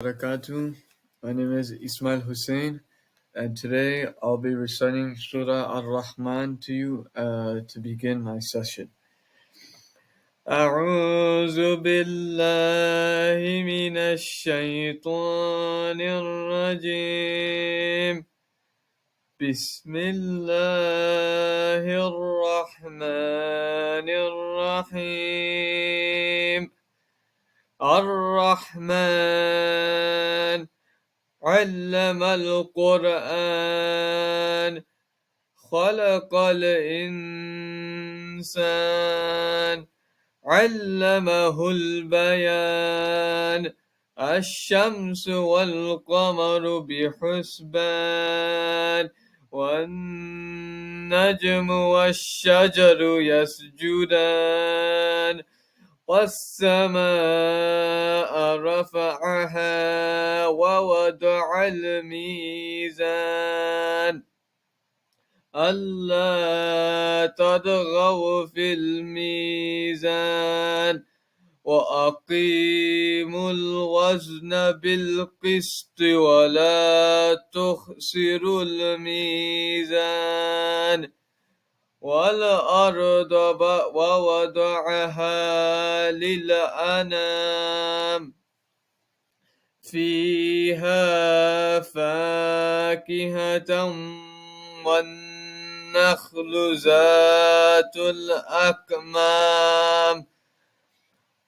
Barakatuh. My name is Ismail Hussein, and today I'll be reciting Surah Ar-Rahman to you to begin my session. أعوذ بالله من الشيطان الرجيم بسم الله الرحمن الرحيم الرحمن علم القرآن خلق الإنسان علمه البيان الشمس والقمر بحسبان والنجم والشجر يسجدان والسماء رفعها ووضع الميزان ألا تطغوا في الميزان وأقيموا الوزن بالقسط ولا تخسروا الميزان والأرض ووضعها للأنام فيها فاكهة والنخل ذات الأكمام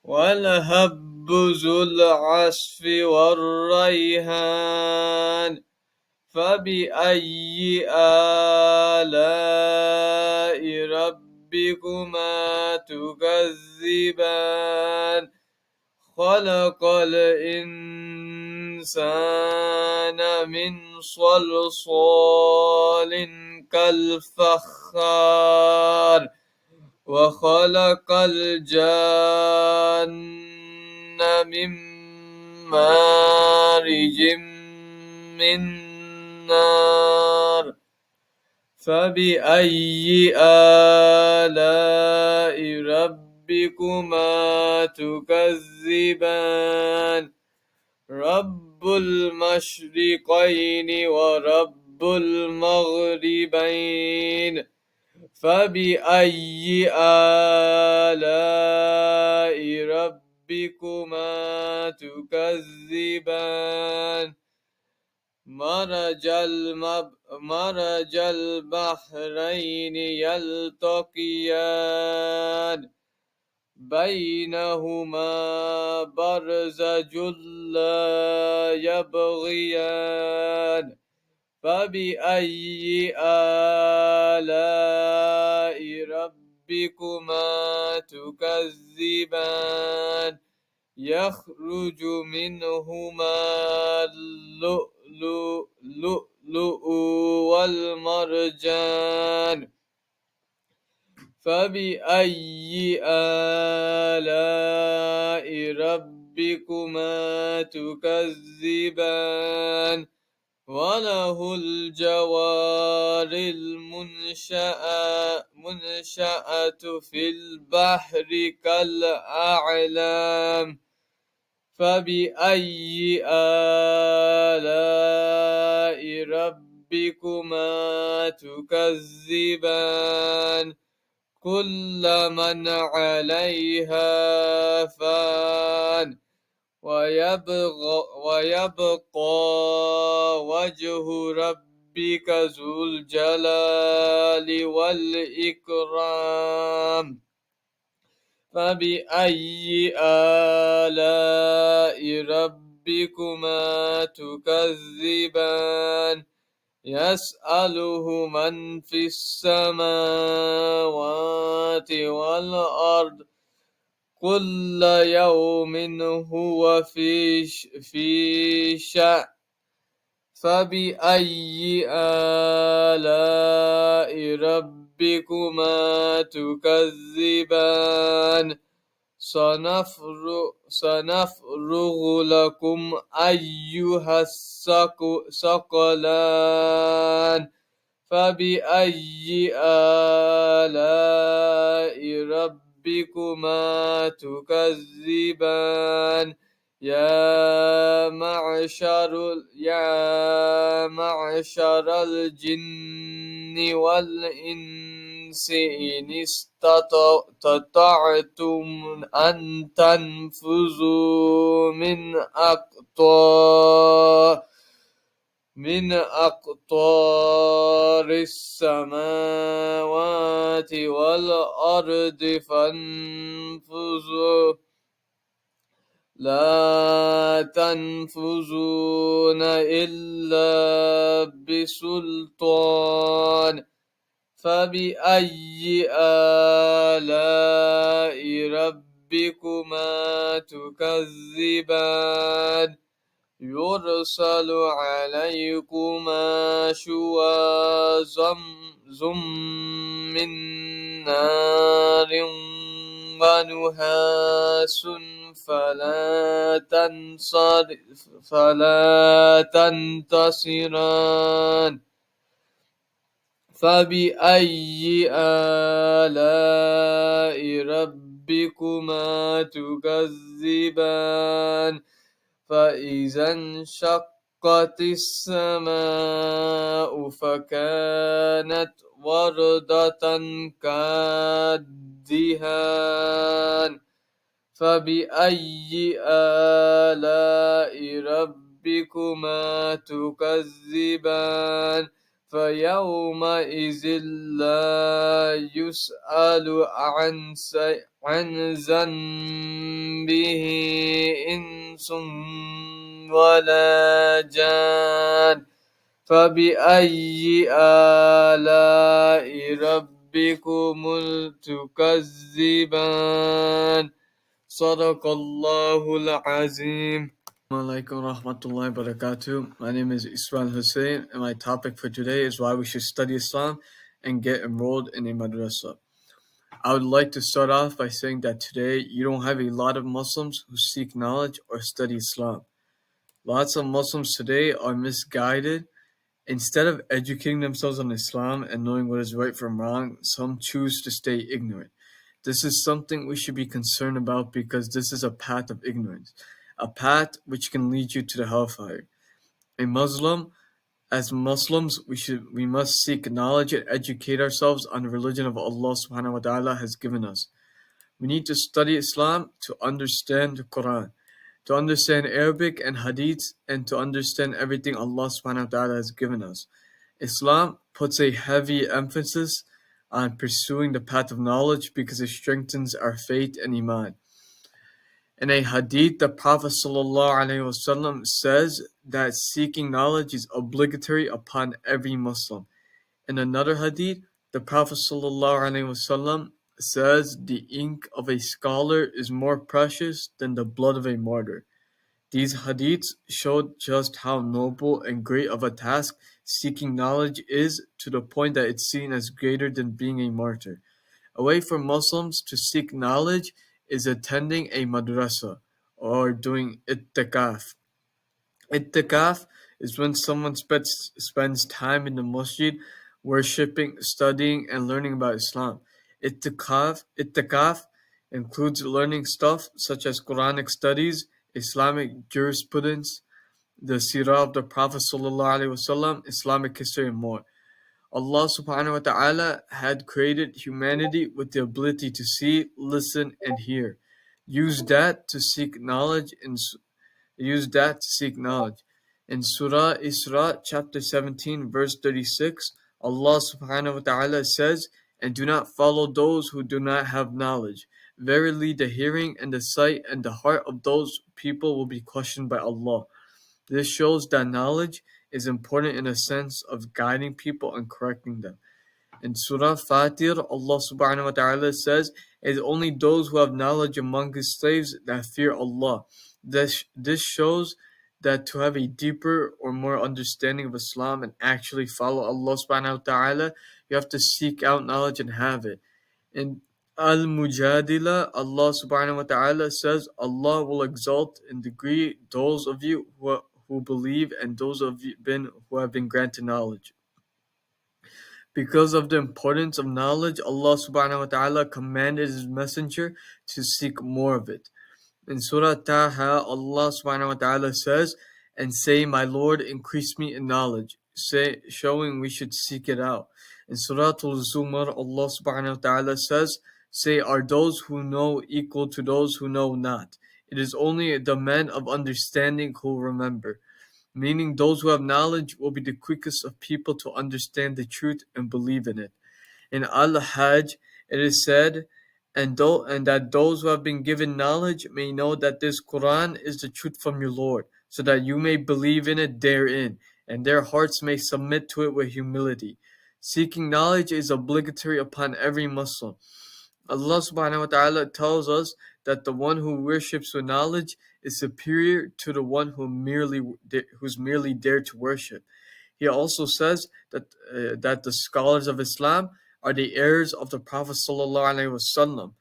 والهب ذو العصف والريحان فبأي آلاء ربكما تكذبان خلق الإنسان من صلصال كالفخار وخلق الجن من مارج من نار فبأي آلاء ربكما تكذبان رب المشرقين ورب المغربين فبأي آلاء ربكما تكذبان مرج البحرين يلتقيان بينهما برزخ لا يبغيان فبأي آلاء ربكما تكذبان يخرج منهما اللؤلؤ والمرجان فبأي آلاء ربكما تكذبان وله الجوار المنشأة في البحر كالأعلام فبأي آلاء ربكما تكذبان كل من عليها فان ويبقى وجه ربك ذو الجلال والإكرام فبأي آلاء ربكما تكذبان يسأله من في السماوات والأرض كل يوم هو في شأن فبأي آلاء ربكما تكذبان سنفرغ لكم أيها الثقلان فبأي آلاء ربكما تكذبان يا معشر الجن والإنس إن استطعتم أن تنفذوا من أقطار السماوات والأرض فانفذوا لا تنفذون إلا بسلطان فبأي آلاء ربكما تكذبان يرسل عليكما شواظ من نار ونحاس فلا تنتصران فبأي آلاء ربكما تكذبان فإذا انشقت السماء فكانت وردة كالدهان فبأي آلاء ربكما تكذبان فيومئذ لا يسأل عن ذنبه إنس ولا جان فبأي آلاء ربكم تكذبان صدق الله العظيم. Assalamu alaikum warahmatullahi wabarakatuh. My name is Ismail Hussein, and my topic for today is why we should study Islam and get enrolled in a madrasa. I would like to start off by saying that today you don't have a lot of Muslims who seek knowledge or study Islam. Lots of Muslims today are misguided. Instead of educating themselves on Islam and knowing what is right from wrong, some choose to stay ignorant. This is something we should be concerned about because this is a path of ignorance, a path which can lead you to the hellfire. As Muslims, we must seek knowledge and educate ourselves on the religion of Allah subhanahu wa ta'ala has given us. We need to study Islam to understand the Quran, to understand Arabic and Hadith, and to understand everything Allah subhanahu wa ta'ala has given us. Islam puts a heavy emphasis on pursuing the path of knowledge because it strengthens our faith and iman. In a hadith, the Prophet ﷺ says that seeking knowledge is obligatory upon every Muslim. In another hadith, the Prophet ﷺ says the ink of a scholar is more precious than the blood of a martyr. These hadiths show just how noble and great of a task seeking knowledge is, to the point that it's seen as greater than being a martyr. A way for Muslims to seek knowledge is attending a madrasa or doing ittikaf. Ittikaf is when someone spends time in the masjid worshipping, studying, and learning about Islam. Ittikaf includes learning stuff such as Quranic studies, Islamic jurisprudence, the seerah of the Prophet ﷺ, Islamic history, and more. Allah subhanahu wa ta'ala had created humanity with the ability to see, listen, and hear. Use that to seek knowledge. In Surah Isra, chapter 17, verse 36, Allah subhanahu wa ta'ala says, "And do not follow those who do not have knowledge. Verily the hearing and the sight and the heart of those people will be questioned by Allah." This shows that knowledge is important in a sense of guiding people and correcting them. In Surah Fatir, Allah subhanahu wa ta'ala says, "It is only those who have knowledge among His slaves that fear Allah." This shows that to have a deeper or more understanding of Islam and actually follow Allah subhanahu wa ta'ala, you have to seek out knowledge and have it. In Al-Mujadila, Allah subhanahu wa ta'ala says, "Allah will exalt in degree those of you who believe and those of you who have been granted knowledge." Because of the importance of knowledge, Allah subhanahu wa ta'ala commanded His messenger to seek more of it. In Surah Taha, Allah subhanahu wa ta'ala says, and say, my Lord, increase me in knowledge, showing we should seek it out. In Surah Al-Zumar, Allah subhanahu wa ta'ala says, say, are those who know equal to those who know not? It is only the men of understanding who remember. Meaning those who have knowledge will be the quickest of people to understand the truth and believe in it. In Al-Hajj, it is said, and that those who have been given knowledge may know that this Quran is the truth from your Lord, so that you may believe in it therein, and their hearts may submit to it with humility. Seeking knowledge is obligatory upon every Muslim. Allah subhanahu wa ta'ala tells us that the one who worships with knowledge is superior to the one who's merely there to worship. He also says that the scholars of Islam are the heirs of the Prophet sallallahu alaihi wasallam.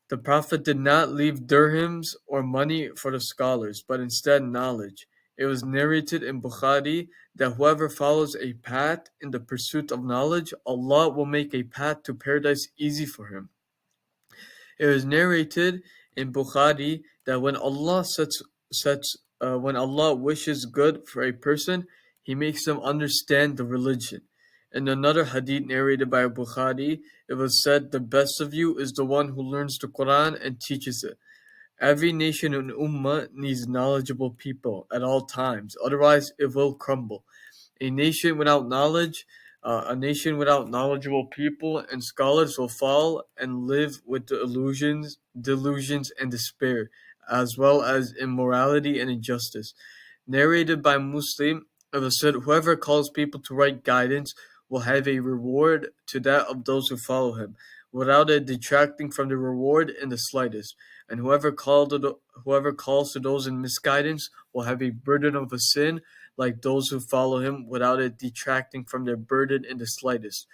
The Prophet did not leave dirhams or money for the scholars, but instead knowledge. It was narrated in Bukhari that whoever follows a path in the pursuit of knowledge, Allah will make a path to paradise easy for him. It is narrated in Bukhari that when Allah wishes good for a person, He makes them understand the religion. In another hadith narrated by Bukhari, it was said, the best of you is the one who learns the Quran and teaches it. Every nation and ummah needs knowledgeable people at all times, otherwise it will crumble. A nation without knowledgeable people and scholars will fall and live with delusions, and despair, as well as immorality and injustice. Narrated by Muslim, it was said, whoever calls people to right guidance will have a reward to that of those who follow him, without it detracting from the reward in the slightest. And whoever calls to those in misguidance will have a burden of a sin like those who follow him, without it detracting from their burden in the slightest.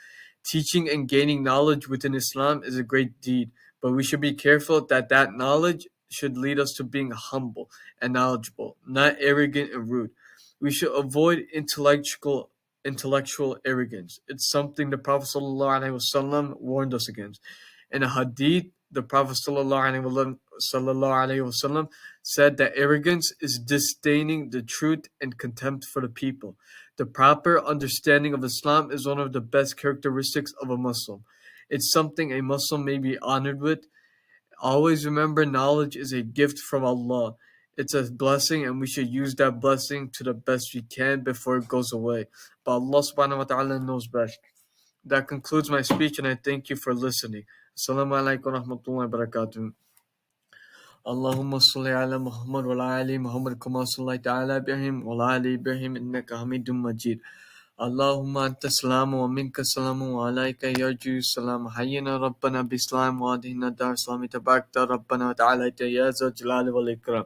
Teaching and gaining knowledge within Islam is a great deed, but we should be careful that knowledge should lead us to being humble and knowledgeable, not arrogant and rude. We should avoid intellectual arrogance. It's something the Prophet ﷺ warned us against. In a hadith, the Prophet ﷺ said that arrogance is disdaining the truth and contempt for the people. The proper understanding of Islam is one of the best characteristics of a Muslim. It's something a Muslim may be honored with. Always remember, knowledge is a gift from Allah. It's a blessing, and we should use that blessing to the best we can before it goes away. But Allah subhanahu wa ta'ala knows best. That concludes my speech, and I thank you for listening. Assalamu alaikum wa rahmatullahi wa barakatuh. اللهم صل على محمد وعلى آل محمد كما صليت على إبراهيم وعلى آل إبراهيم إنك حميد مجيد. اللهم أنت السلام ومنك السلام وعليك يرجو السلام. حينا ربنا بالإسلام وأهدنا دار السلام. تبارك ربنا وتعالى يا ذا الجلال والإكرام.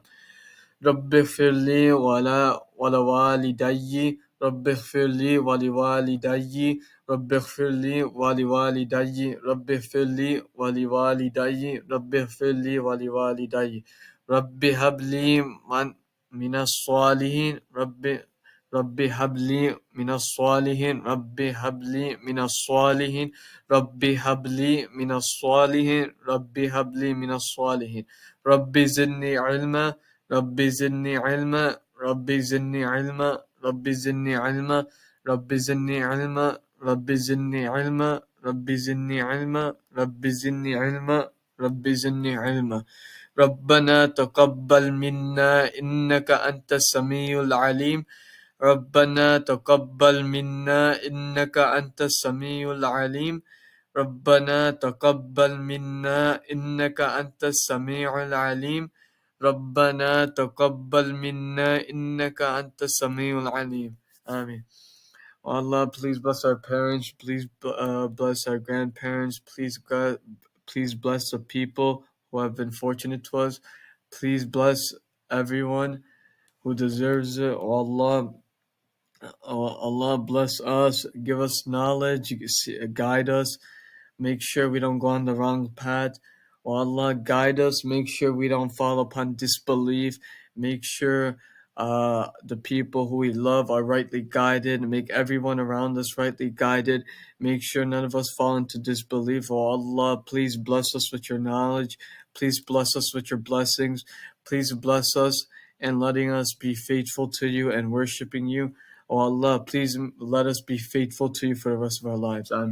رب اغفر لي ولوالدي. رب اغفر لي ولوالدي. رب اغفر لي ولوالدي. رب اغفر لي ولوالدي. رب اغفر لي ولوالدي. رب هب لي من الصالحين. رب هب لي من الصالحين. رب هب لي من الصالحين. رب هب لي من الصالحين. رب هب لي من الصالحين. رب زدني علما. رب زدني علما. رب زدني علما. رب زدني علما. رب زدني علما. رب زدني علما. رب زدني علما. رب زدني علما. رب زدني علما. ربنا تقبل منا إنك أنت السميع العليم. ربنا تقبل منا إنك أنت السميع العليم. ربنا تقبل منا إنك أنت السميع العليم. ربنا تقبل منا إنك أنت السميع العليم. Amen. Allah, please bless our parents. Please bless our grandparents. Please, God, please bless the people who have been fortunate to us. Please bless everyone who deserves it. Allah bless us, give us knowledge, guide us, make sure we don't go on the wrong path. Allah guide us, make sure we don't fall upon disbelief, make sure the people who we love are rightly guided, and make everyone around us rightly guided. Make sure none of us fall into disbelief. Oh Allah, please bless us with your knowledge. Please bless us with your blessings. Please bless us and letting us be faithful to you and worshiping you. Oh Allah, please let us be faithful to you for the rest of our lives. Amen.